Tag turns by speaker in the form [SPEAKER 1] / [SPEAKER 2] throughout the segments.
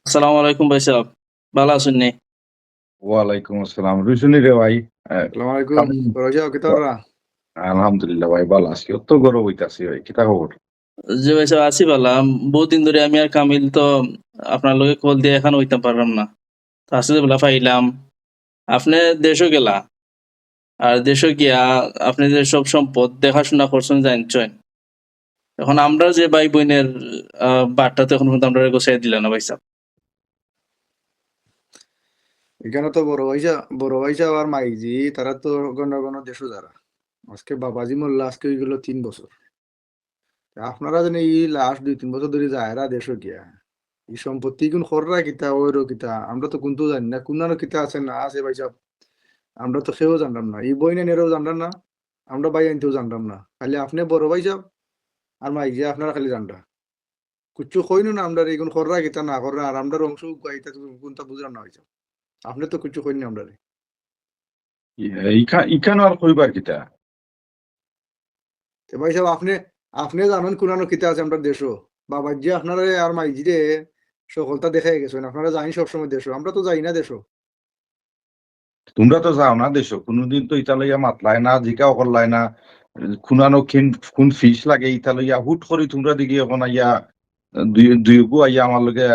[SPEAKER 1] আসসালামু আলাইকুম ভাই সাহেব। ভালো আছেন নি?
[SPEAKER 2] ওয়ালাইকুম আসসালাম। রুশনি রে ভাই।
[SPEAKER 3] সালাম আলাইকুম।
[SPEAKER 2] কেমন
[SPEAKER 3] রোজা কিতাবরা?
[SPEAKER 2] আলহামদুলিল্লাহ ভাই ভালো আছি। অত গরম হইতাছে ভাই। কিতা খবর?
[SPEAKER 1] জি ভাই সাহেব আছি ভালা। বহুদিন ধরে আমি আর কামিল তো আপনার লগে কল দিয়ে এখন হইতে পারলাম না। তো আজকে বেলা পাইলাম। আপনি দেশও গেলা। আর দেশে গিয়া আপনি যে সব সম্পদ দেখাশোনা করছেন জানছেন। এখন আমরা যে ভাই বোনের বার্তা তো এখন পর্যন্ত আমরা গোছাই দিলাম না ভাই সাহেব।
[SPEAKER 3] এখানে তো বড় ভাইসা আর মাইজি তারা তো ঘন ঘন দেশও যারা। আজকে বাবাজি মোল্লা আজকে হয়ে গেল 3 বছর। আপনারা জানি এই লাস্ট 2-3 বছর ধরে যায়রা দেশও গিয়া। এই সম্পত্তি কোন খররা কিতা ওইরো কিতা আমরা তো কোনটো জানি না কোন কিতা আছে না আছে ভাইসা আমরা তো সেও জানলাম না এই বই নেনেরও জানলাম না আমরা ভাই আনতেও জানলাম না খালি আপনি বড় ভাইসা আর মাইজি আপনারা খালি জানরা কুচ্ছু কইনো না আমরা এই কোন খররা কিতা না খররা আর আমরা অংশ গাইতা কোনটা বুঝলাম না ভাইসা আপনি তো কিছু কইনি আমরা
[SPEAKER 2] ইখানো আর কইবার কিতা?
[SPEAKER 3] তো ভাই সাহেব আপনি জানেন কোনানো কিতা আছে আমরা দেশও বাবাজি আপনারা আর মাইজিরে সকলতা দেখাই গেছেন আপনারা জানি সবসময় দেশও আমরা তো যাই না দেশও
[SPEAKER 2] তোমরা তো যাও না দেশো। কোনদিন তো ইতা লইয়া মাতলাই না, জিকাও করলাই না। খুনানো কোন ফিস লাগে ইতা লইয়া হুট করি তোমরা দিকে এখন আইয়া দুইগু আইয়া আমার লগে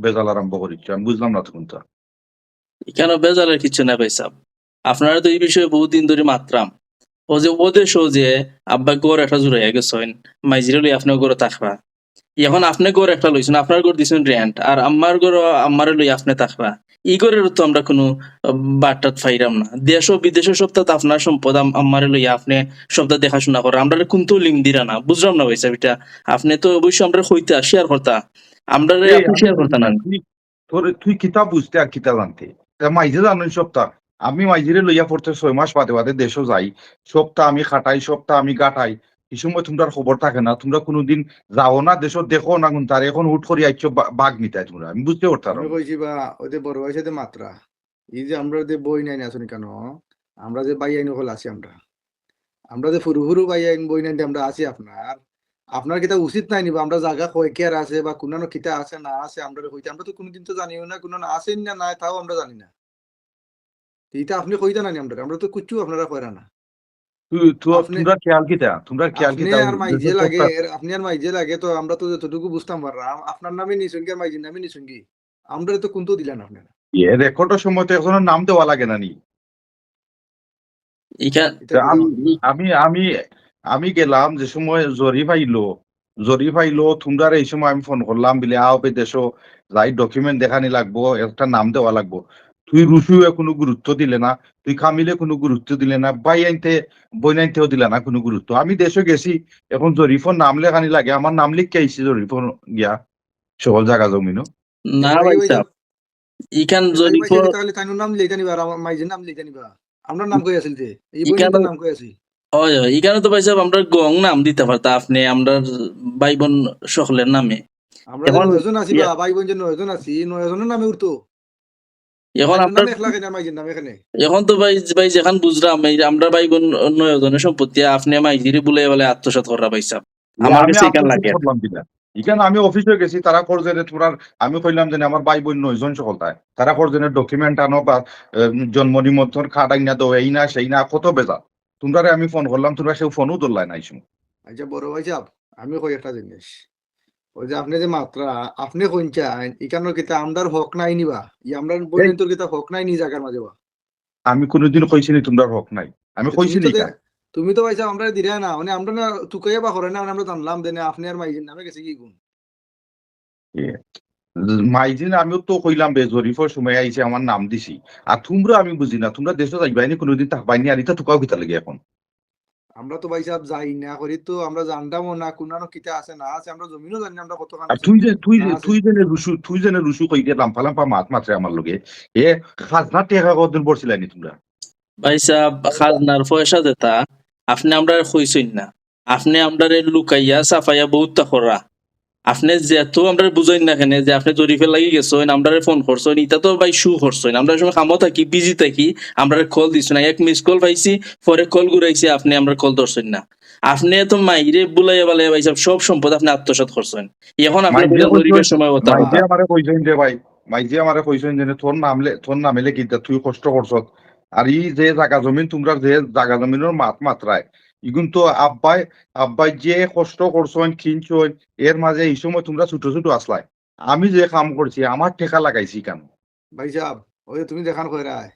[SPEAKER 2] বেজাল আরম্ভ করিচ্ছ। আমি বুঝলাম না তখন তো।
[SPEAKER 1] এখানে বেজালের কিছু না ভাই সাহেব। আপনারা তো এই বিষয়ে বহুদিন ধরে মাত্রাম। ও যে ওদেশও যে আব্বা গড় একটা জুড়াইয়া গেছেন মাইজিরে লই আপনার গড়ে থাকবা। এখন আপনি গড় একটা লইছেন আপনার গড় দিছেন রেন্ট আর আমার গড় আমারে লই আপনি থাকবা। ই গড়ের তো আমরা কোনো বার্তা ফাইরাম না। দেশ ও বিদেশের সপ্তাহ আপনার সম্পদ আমারে লইয়া আপনি সপ্তাহ দেখাশোনা করে আমরা কিন্তু লিঙ্ক দিরা না বুঝলাম না ভাই সাহেব এটা। আপনি তো অবশ্যই আমরা হইতা শেয়ার করতা আমরা
[SPEAKER 2] এই
[SPEAKER 1] আপনি
[SPEAKER 2] আমি
[SPEAKER 1] শেয়ার
[SPEAKER 2] বুঝি
[SPEAKER 1] করতা
[SPEAKER 2] না
[SPEAKER 1] না।
[SPEAKER 2] তুই কিতা বুঝতে আর কিতা জানতে। মাইঝে জানেন সপ্তাহ আমি মাইঝিরে লইয়া পড়তে 6 মাস বাদে বাদে দেশও যাই। সপ্তাহ আমি খাটাই সপ্তাহ আমি গাটাই। এই সময় তোমরা খবর থাকে না তোমরা কোনোদিন যাও না দেশও দেখো না কোন তার এখন হুট করি আইছো বাঘ নিতাই তোমরা আমি বুঝতে পারতাম
[SPEAKER 3] আমি কইছি বা ওই যে বড় ভাইসা মাত্রা এই যে আমরা যে বই নাই না শুনি কেন আমরা যে বাই আইন হল আছি আমরা যে ফুরু ফুরু বাই আইন বই নাই আমরা আছি আপনার কিতা উচিত নাই নিবা আমরা জায়গা কয় কেয়ার আছে বা কোনানো কিতা আছে না আছে আমরা কইতে আমরা তো কোনোদিন তো জানিও না কোনো আছে না নাই তাও আমরা জানি না এইটা আপনি কইতা না আমরা তো কুচ্ছু আপনারা কইরা না আপনি
[SPEAKER 2] তোমরা খেয়াল কিতা তোমরা খেয়াল
[SPEAKER 3] আপনি
[SPEAKER 2] কিতা
[SPEAKER 3] আর মাইজে
[SPEAKER 2] দেশের
[SPEAKER 3] লাগে
[SPEAKER 2] সপ্তাহ
[SPEAKER 3] আপনি আর মাইজে লাগে তো আমরা তো যতটুকু বুঝতাম পারলাম আপনার নামে নিছুন কি আর মাইজের নামে নিছুন কি আমরা তো কোনটো দিলেন আপনারা
[SPEAKER 2] রেকর্ডের সময় তো এখনো নাম দেওয়া লাগে না নি
[SPEAKER 1] এখান
[SPEAKER 3] এটা কি
[SPEAKER 2] আমি আমি আমি আমি গেলাম যে সময় জরিফ আইলো তোমরা এই সময় আমি ফোন করলাম বলে আও বে দেশো যাই ডকুমেন্ট দেখানি লাগবো একটা নাম দেওয়া লাগবো তুই রুসুয়ে কোনো গুরুত্ব দিলে না তুই কামিলে কোনো গুরুত্ব দিলে না বাই আনতে বই আনতেও দিলে না কোনো গুরুত্ব আমি দেশে গেছি এখন জরিফর নাম লেখানি লাগে আমার নাম লিখে আইছি জরিফর গিয়া সকল জায়গা জমিনও
[SPEAKER 1] না
[SPEAKER 3] এবার
[SPEAKER 1] ভাই
[SPEAKER 3] এই
[SPEAKER 1] সাহেব ইখান
[SPEAKER 3] এই
[SPEAKER 1] যদি
[SPEAKER 3] পয়সা কি তাহলে তাই নাম লেখা নিবা আর আমার মাইজের নাম লেখা নিবা আমরা নাম কই আছিল যে এই বই
[SPEAKER 1] ইখান
[SPEAKER 3] নাম কই আছি
[SPEAKER 1] হয় হয় এখানে তো ভাই সাহেব আমরা গং নাম দিতে পারতা আপনি আমরা ভাই বোন সকলের নামে।
[SPEAKER 3] আমরা যে
[SPEAKER 1] এখন
[SPEAKER 3] 9 জন আছি বা ভাই বোন যে 9 জন আছি 9 জনের নামে উঠতো
[SPEAKER 1] এখন
[SPEAKER 3] তাই
[SPEAKER 1] আপনার
[SPEAKER 3] নামে একলা কেন মাইজের নাম এখানে
[SPEAKER 1] এখন তো ভাই ভাই যেখান বুঝলাম এই যে আমরা ভাই বোন নয়জনের সম্পত্তি আপনি মাইজিরি বলে বলে আত্মসাৎ করা ভাই সাহেব। আমার
[SPEAKER 2] আমি
[SPEAKER 1] কাছে এখান
[SPEAKER 2] আত্মসাৎ
[SPEAKER 1] লাগে।
[SPEAKER 2] করলাম কিনা এখানে আমি অফিসে গেছি তারা করজেনে তোমরা আমি কইলাম যে আমার ভাই বোন 9 জন সকলতায় তারা করজেনে ডকুমেন্ট আনো বা জন্ম নিবন্ধন কার্ড আইনা দাও এই না সেই না কত বেজা তোমরা আমি ফোন করলাম তোমরা সেও ফোনও ধরলাই নাই সময়
[SPEAKER 3] আচ্ছা বড় ভাই সাহেব আমি কই একটা জিনিস ওই যে আপনি যে মাত্রা আপনি কইন চান ইকানোর কিতা আমরার হক নাই নিবা ই আমরা বই
[SPEAKER 2] এই
[SPEAKER 3] তোর কিতা হক নাই নি জায়গার মাঝে বা
[SPEAKER 2] আমি কোনোদিন কইছি নি তোমরা হক নাই আমি
[SPEAKER 3] তো
[SPEAKER 2] কইছি নি কা
[SPEAKER 3] তুমি তো ভাই সাহেব আমরা দিরা না মানে আমরা না তুকাইয়া বা করে না মানে আমরা জানলাম যে না আপনি আর মাইজের নামে গেছে কি গুণ
[SPEAKER 2] মাইজিন আমিও তো কইলাম বে জরিফের সময় আইছে আমার নাম দিছি আর তোমরা আমি বুঝি না তোমরা দেশে যাইবাইনি কোনোদিন থাকবাইনি আর এটা তোকাও কিতা লাগে এখন
[SPEAKER 3] আমরা তো ভাই সাহেব যাই না করি তো আমরা জানতামও না কোনানো কিতা আছে না আছে আমরা জমিনও জানি না আমরা কতখান
[SPEAKER 2] আর
[SPEAKER 3] আছে
[SPEAKER 2] তুই যে তুই
[SPEAKER 3] না
[SPEAKER 2] যে
[SPEAKER 3] আছে
[SPEAKER 2] তুই জেনে রুসু কই দিয়ে লাম্পা লাম্পা মাত মাত্রে আমার লগে এ খাজনা টেকা কতদিন পড়ছিলানি তোমরা
[SPEAKER 1] ভাই সাহেব খাজনার পয়সা যেটা আপনি আমরা কইছেন না আপনি আমরা লুকাইয়া সাফাইয়া বহুত করা আপনি যেহেতু আমরা বুঝাইন না কেন যে আপনি জরিফে লাগি গেছেন আমরা ফোন করছেন এটা তো ভাই শু করছেন আমরা সময় কামও থাকি বিজি থাকি আমরা কল দিছ না এক মিস কল পাইছি পরে কল ঘুরাইছি আপনি আমরা কল ধরছেন না। আপনি তো মাইরে বুলাইয়া বালাইয়া ভাই সাহেব সব সম্পদ আপনি আত্মসাৎ করছেন। এখন আপনি
[SPEAKER 2] মাইজে
[SPEAKER 1] কইরা জরিপের সময় কথা
[SPEAKER 2] মাইজে
[SPEAKER 1] কথা।
[SPEAKER 2] আমারে কইছেন যে ভাই, মাইজে আমারে কইছেন যে তোর নামলে কিতা তুই কষ্ট করছত। আর ই যে জাগা জমিন তোমরা যে জাগা জমিনের মাত্রায় ইগুন তো আব্বাই যে কষ্ট করছেন কিনছেন এর মাঝে এই সময় তোমরা ছোট ছোট আসলাই। আমি যে কাম করছি আমার ঠেকা লাগাইছি কেন?
[SPEAKER 3] ভাই সাহেব ওই যে তুমি দেখান কইরায়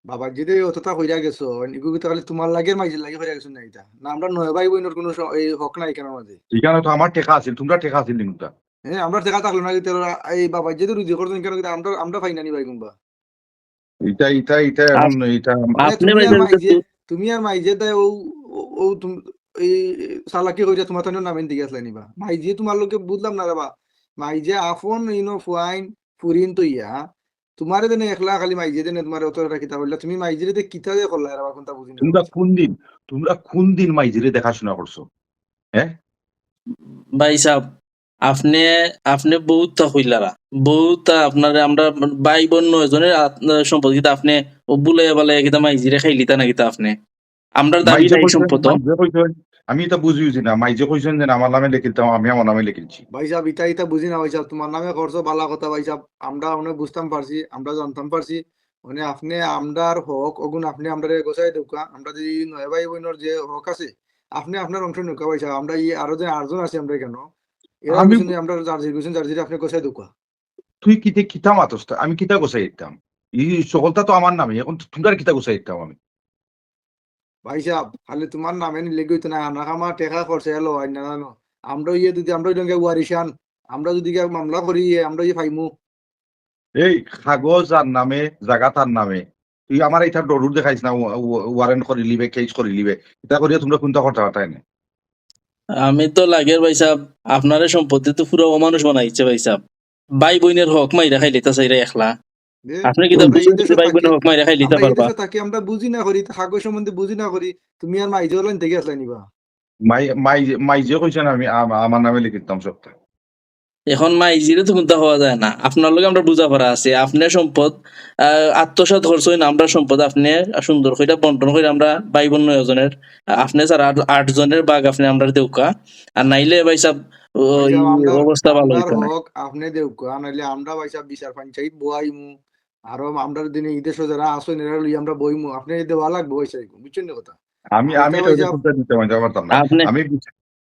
[SPEAKER 3] বাবা যদি অতটা কইরা গেছো নিগু তাহলে তোমার লাগে মাইজের লাগে কইরা গেছো না এটা না আমরা নয় ভাই বোনের কোনো এই হক নাই কেন মাঝে
[SPEAKER 2] এখানে তো আমার ঠেকা আছিল, তোমরা ঠেকা আছিল নিগুতা।
[SPEAKER 3] হ্যাঁ আমরা দেখা থাকলো না কিন্তু এই বাবা যদি রুজি করতেন কেন কিন্তু আমরা ফাইনানি ভাই কুম্বা
[SPEAKER 2] এটা এখন এটা
[SPEAKER 3] মানে
[SPEAKER 1] আপনি ভাই সাহেব
[SPEAKER 3] তুমি আর মাইজে তাই ও ও তুমি এই সালাকি কইরা তোমার তানে নামেন দিকে আসলে নিবা মাইজে তোমার লোকে বুঝলাম না রে বা মাইজে আফন ইনো ফুয়াইন ফুরিন তো ইয়া তোমারে দেনে একলা খালি মাইজে দেনে তোমার অত কিতা বললা তুমি মাইজে তে কিতা দিয়ে করলা রে বা কোনটা বুঝিনা
[SPEAKER 2] তোমরা কোন দিন মাইজিরে দেখাশোনা করছো? হ্যাঁ,
[SPEAKER 1] ভাই সাহেব আপনি আপনি বহুতটা কইলারা বহুতটা আপনার আমরা ভাই বোন ৯ জনের সম্পদ কিন্তু আপনি ও বুলাইয়া বালাইয়া কিতা মাইজিরে খাইলিতা না কিতা আপনি আমরার দাবি নাই সম্পদ।
[SPEAKER 2] আমি এটা বুঝিছি না, মাইজে কইছেন যে আমার নামে লিখিতাম, আমি আমার নামে লিখেছি।
[SPEAKER 3] ভাই সাহেব ইটা বুঝি না ভাই সাহেব তোমার নামে করছো ভালো কথা ভাই সাহেব আমরা অনেক বুঝতাম পারছি আমরা জানতাম পারছি মানে আপনি আমরার হক অগুন আপনি আমরারে গোছাই দেউকা আমরা যদি নয় ভাই বোনের যে হক আছে আপনি আপনার অংশ নৌকা ভাই সাহেব আমরা আরো যে ৮ জন আছি আমরা কেন এরা
[SPEAKER 2] আমি
[SPEAKER 3] কিছু আমরা জার্সি আপনি গোছাই দেউকা
[SPEAKER 2] তুই কিতা মাতস, আমি কিতা গোছাই দিতাম? এই সকলটা তো আমার নামে, এখন তোমরা কিতা গোছাই দিতাম আমি?
[SPEAKER 3] ভাই সাহেব খালি তোমার নামে নিলে গইতো না আমরা আমার টেকা খরচা এলো হয় না জানো আমরা যদি আমরা ওয়ারিশান আমরা যদি মামলা করি আমরা ফাইমু
[SPEAKER 2] এই কাগজ আর নামে জাগা তার নামে, তুই আমার এটা দরুর দেখাইছ না, ওয়ারেন্ট করে লিবে, কেস করে লিবে, এটা করিয়া তোমরা কোনটা কথা পাঠায় না।
[SPEAKER 1] আমি তো লাগের ভাই সাহেব আপনার সম্পত্তি তো পুরো অমানুষ বানাইছে ভাই সাহেব ভাই বোনের হক মাইরা খাইলিতা চাইরা একলা আপনি কি
[SPEAKER 3] আমরা এই দেশে
[SPEAKER 1] ভাই
[SPEAKER 3] থাকি
[SPEAKER 1] বোনের হক মাইরা খাইলিতা
[SPEAKER 3] আমরা এই
[SPEAKER 1] পারবা?
[SPEAKER 3] দেশে থাকি আমরা বুঝি না করি কাগজ সম্বন্ধে বুঝি না করি তুমি আর মাইজে হলেন থেকে আসলে নিবা
[SPEAKER 2] মাইজে কইছেন আমি আমার নামে লিখিতাম সবটা।
[SPEAKER 1] এখন মাইজিরে তো কোনটা হওয়া যায় না আপনার লগে আমরা বুঝা পড়া আছে আপনার সম্পদ আত্মসাৎ করছেন আমরা সম্পদ আপনি সুন্দর করে বন্টন করে আমরা ভাই বোন ৯ জনের আপনি স্যার ৮ জনের বাঘ আপনি আমরা দেউকা আর নাইলে ভাই সাহেব ওই অবস্থা ভালো
[SPEAKER 3] আমরার
[SPEAKER 1] হইতো না।
[SPEAKER 3] হক আপনি দেউকা নাইলে আমরা ভাইসা বিচার পঞ্চায়েত বহাইমু আরো আমরা দিনে এই দেশে যারা আসেন এরা লই আমরা বইমু আপনি দেওয়া লাগবে হইছে বুঝছেন না কথা
[SPEAKER 2] আমি
[SPEAKER 3] আর
[SPEAKER 2] আমি
[SPEAKER 3] এটা
[SPEAKER 2] তো
[SPEAKER 3] ভাইসা
[SPEAKER 2] করতে দিতে পারতাম না।
[SPEAKER 1] আপনি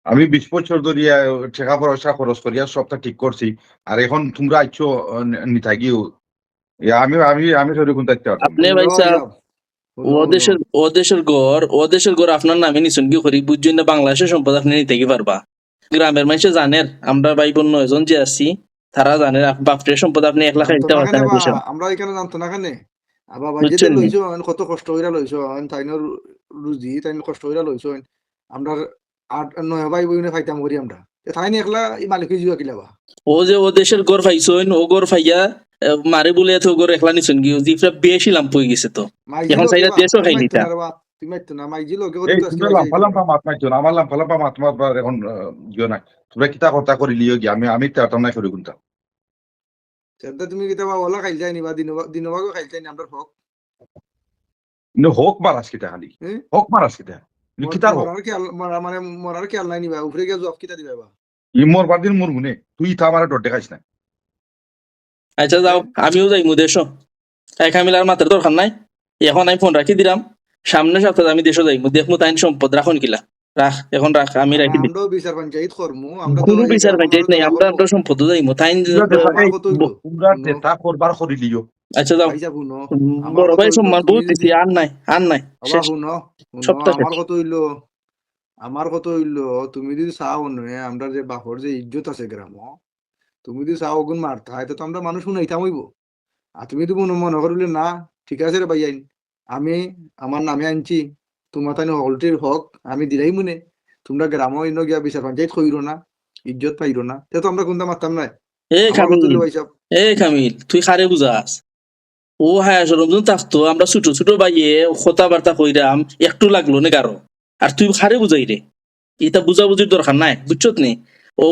[SPEAKER 2] আমি ২০ বছর ধরিয়া টাকা পয়সা খরচ করিয়া সবটা ঠিক করছি। আর এখন তোমরা আইছো নিতা গিয়েও আমি আমি আমি সরি কোন দেখতে পারতাম না।
[SPEAKER 1] আপনি ভাই সাহেব ও দেশের গড় আপনার নামে নিছুন কি করি বুঝছেন না বাংলাদেশের সম্পদ আপনি নিতে কি পারবা গ্রামের মানুষে জানেন আমরা ভাই বোন ৯ জন যে আছি তারা জানেন বাপের সম্পদ আপনি একলা খাইতে পারতেন না দেশে
[SPEAKER 3] আমরা এখানে জানতো না কেন আবার ভাই যেতে
[SPEAKER 1] বুঝছেন নি?
[SPEAKER 3] লইছো কত কষ্ট কইরা লইছো তাইনোর রুজি তাইন কষ্ট কইরা লইছো আমরা ৮ ৯ ভাই বইনে খাইতাম করি আমরা তাইনি একলা এই মালিক হইয়া কিলাবা
[SPEAKER 1] ও যে ও দেশের গড় পাইছইন ও গড় পাইয়া মারে বলে তো গড় একলা নিছুন কি জিফরা বেশি লাম্প হয়ে গেছে তো
[SPEAKER 3] মাইজি
[SPEAKER 1] এখন
[SPEAKER 3] লোকে
[SPEAKER 1] সাইরা
[SPEAKER 3] বা
[SPEAKER 1] দেশও
[SPEAKER 3] তুমি
[SPEAKER 1] খাই
[SPEAKER 3] মাইতো
[SPEAKER 1] নিতা
[SPEAKER 3] না রে বা তুমি মাইতো না মাইজি লোকে
[SPEAKER 2] এই
[SPEAKER 3] কত আজকে
[SPEAKER 2] তোমরা লাম্পা লাম্পা মাত মারছো না, আমার লাম্পা লাম্পা মাত মারবার এখন গিয়ে নাই। তোমরা কিতা কথা করি লিও গিয়া আমি তেরতাম নাই করি কোনটা।
[SPEAKER 3] সেটা তুমি কিতাবা ওলা খাইল যায়নি বা দিনবাগও খাইল যায়নি আমরা হক
[SPEAKER 2] কিন্তু হোক মারাস কিতা খালি,
[SPEAKER 3] হ্যাঁ
[SPEAKER 2] হোক মারাস কিতা, কিতার হোক।
[SPEAKER 3] মানে মরার খেয়াল নাই নিবা উপরে গিয়ে জব কিতা দিবা
[SPEAKER 2] ই মোর বাদিন মোর মুনে তুই তা আমার ডর দেখাইস না।
[SPEAKER 1] আচ্ছা যাও আমিও যাইমু দেশও একা মিলার মাত্র দরকার নাই এখন আমি ফোন রাখি দিলাম সামনের সপ্তাহে আমি দেশও যাইমু দেখমু তাইন সম্পদ রাখুন কিলা রাখ এখন রাখ আমি রাখি দিই
[SPEAKER 3] আমরাও বিচার পঞ্চায়েত করমু আমরা তো
[SPEAKER 1] কোনো
[SPEAKER 3] এই যে
[SPEAKER 1] বিচার পঞ্চায়েত নাই আমরা
[SPEAKER 3] করবো।
[SPEAKER 1] আমরা সম্পদ যাইমু তাইন
[SPEAKER 3] আমার কত হইলো
[SPEAKER 2] তোমরা যেটা করবার করি লিও।
[SPEAKER 1] আচ্ছা যাও
[SPEAKER 3] ভাই যাবো ন
[SPEAKER 1] বড় ভাই সম্মান বহুত দিছি আর নাই
[SPEAKER 3] আবার
[SPEAKER 1] শেষ
[SPEAKER 3] শুনো
[SPEAKER 1] সপ্তাহ শেষ।
[SPEAKER 3] আমার কত হইলো তুমি যদি চাও নয় আমরা যে বাপর যে ইজ্জত আছে গ্রাম তুমি যদি চাও ওগুন মারতা এটা তো আমরা মানুষ শুনাইতাম হইব আর তুমি তো মনে করলে না ঠিক আছে রে ভাই আইন আমি আমার নামে আনছি তোমার তাই হলটির হক আমি দিলাই মনে তোমরা গ্রাম গিয়া বিচার পঞ্চায়েত কইরো না ইজ্জত পাইরো না তো আমরা কোনটা মারতাম না
[SPEAKER 1] এ
[SPEAKER 3] আমার
[SPEAKER 1] কামিল
[SPEAKER 3] কত হইলো ভাই সাহেব
[SPEAKER 1] কামিল তুই খারে বুঝাস ও হ্যাঁ সরঞ্জন থাকতো আমরা ছোট ছোট ভাইয়ে কথাবার্তা কইরাম একটু লাগলো না কারো আর তুই খারে বুঝাই রে এটা বুঝাবুঝির দরকার নাই বুঝছত নি ও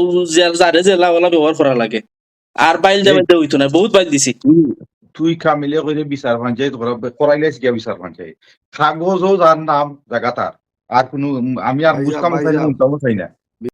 [SPEAKER 1] যারে জেলা ওলা ব্যবহার করা লাগে আর বাইল যাবে হইতো না বহুত বাইল দিছি
[SPEAKER 2] তুই কামিলে কইরে বিচার পঞ্চায়েত করাইলেস গিয়া বিচার পঞ্চায়েত কাগজও যার নাম জায়গা তার আর কোনো আমি আর
[SPEAKER 3] ভাইজান
[SPEAKER 2] বুঝতাম চাই না,
[SPEAKER 3] ভাইজান
[SPEAKER 2] উনতামও চাই না।